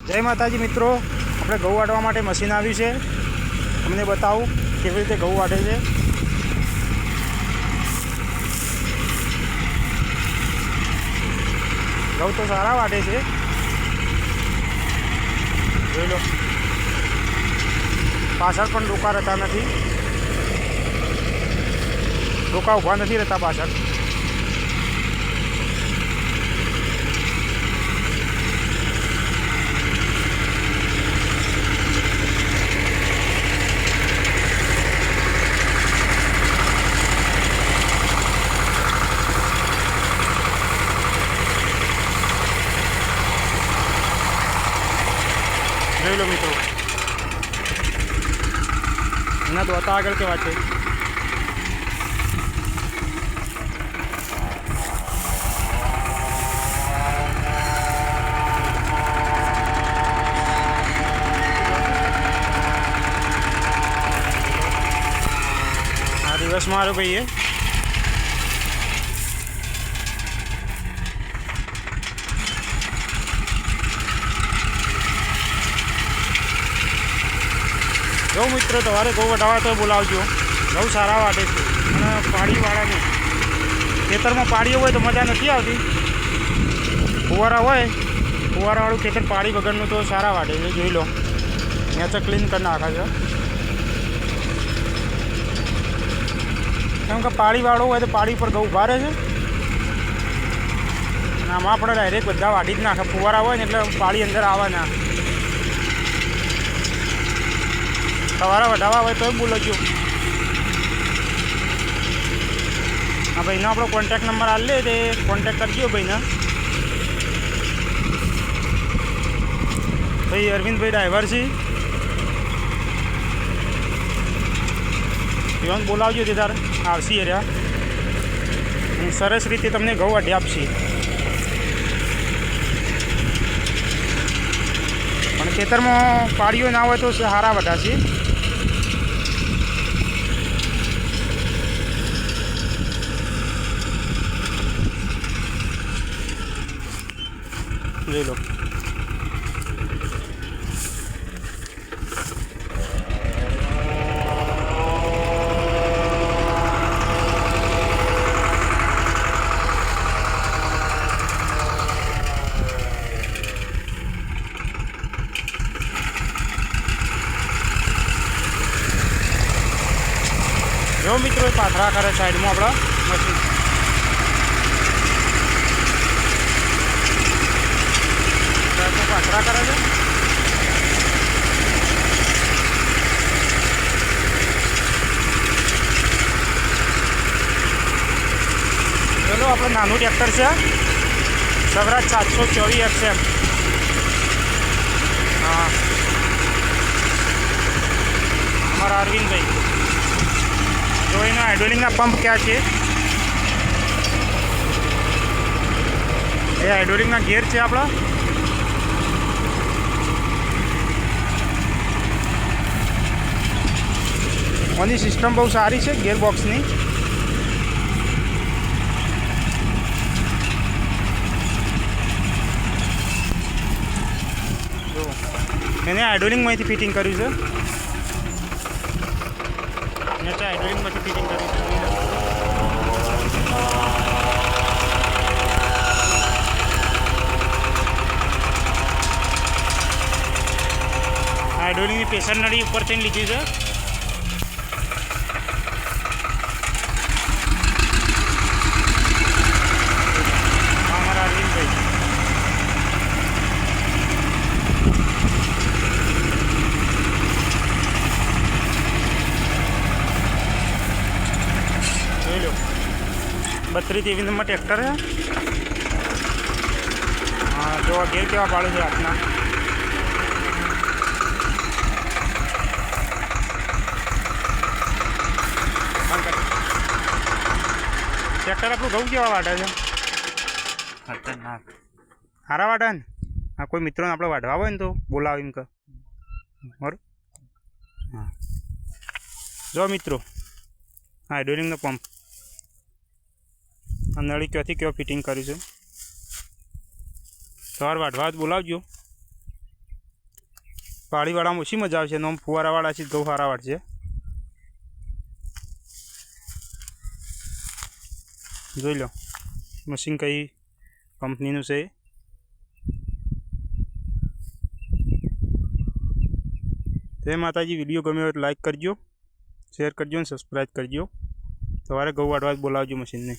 जय माताजी मित्रों, अपने घઉં वाटवा माटे मशीन आव्યું છે। તમને બતાવું કેવી રીતે ઘઉં વાટે છે। ઘઉં તો સારા વાટે છે, જોઈ લો। પાછળ પણ ડોકા રહેતા નથી, ડોકા ઊભા નથી રહેતા પાછળ। જોઈ લો મિત્રો, એના તો હતા આગળ કેવા છે। આ દિવસ મારો ભાઈએ गौ मित्रों तवारे गौ वटावा तो बोलावजो। गौ सारा वाटे छे अने पाड़ीवाळा ने खेतर में पाड़ी होय तो मजा नहीं आती। फुवारा होय फुवारावाळुं खेतर पाड़ी वगरनुं तो सारा वाटे छे। जोई लो न्याचा क्लीन कर नाखा छे, केम के पाड़ीवाळो होय तो पाड़ी पर गौ उभा रहे छे। आमां आपणे डायरेक्ट बधा वाटी ज नाखे। फुवारा होय ने एटले पाड़ी अंदर आवे ना। सवारा वधावा हो तो बोलજો। हाँ भाई अपना कॉन्टेक्ट नंबर आ ले तो कॉन्टेक्ट करजो भाई ने। भाई अरविंद भाई ड्राइवर से एवं बोलावजो ते तार आवशी एरिया सरस रीते तमने घઉં वाटी आपशे। पण खेतर में पाड़ीओ ना हो तो सारा वधाशे। ले लो जो मित्रों पाथरा करे साइड में अपना मशीन पाथरा करे। चलो अपने नानू ट्रेक्टर से स्वराज 724 XM। हाँ हमारा अरविंद भाई जो एना हाइड्रोलिक पंप क्या है, ये हाइड्रोलिक गेर है अपना। आनी सिस्टम बहुत सारी है गेर बॉक्स नी। जो मैंने हाइड्रोलिक में फिटिंग करी है, हाइड्रोलिक में फिटिंग करी है। हाइड्रोलिक की प्रेशर नड़ी ऊपर थी लीधी है। हमारा अरविंद भाई જોઈ લો 32 नंबर ट्रेक्टर है। हाँ जो गेर केवा पाड़े छे हाथना। ट्रेक्टर आपणुं घઉં केवा वाटे छे? खतरनाक हारा वाटे ने। हाँ कोई मित्रों ने आपणे वाटवा होय ने तो बोलाव एम के बराबर। हाँ जो मित्रों हाइड्रोलिक पंप नड़ी क्योंथी क्यों फिटिंग करी है। सवार वाटवा बोलावजो। પાડીવાળામાં ઓછી મજા આવશે. આમ ફુવારાવાળા છે ઘઉં સારા વાળશે. જોઈ લો મશીન કઈ કંપનીનું છે. જય માતાજી. વિડીયો ગમ્યો હોય તો લાઈક કરજો, શેર કરજો અને સબસ્ક્રાઈબ કરજો. સવારે ઘઉં વાળવા બોલાવજો મશીનને.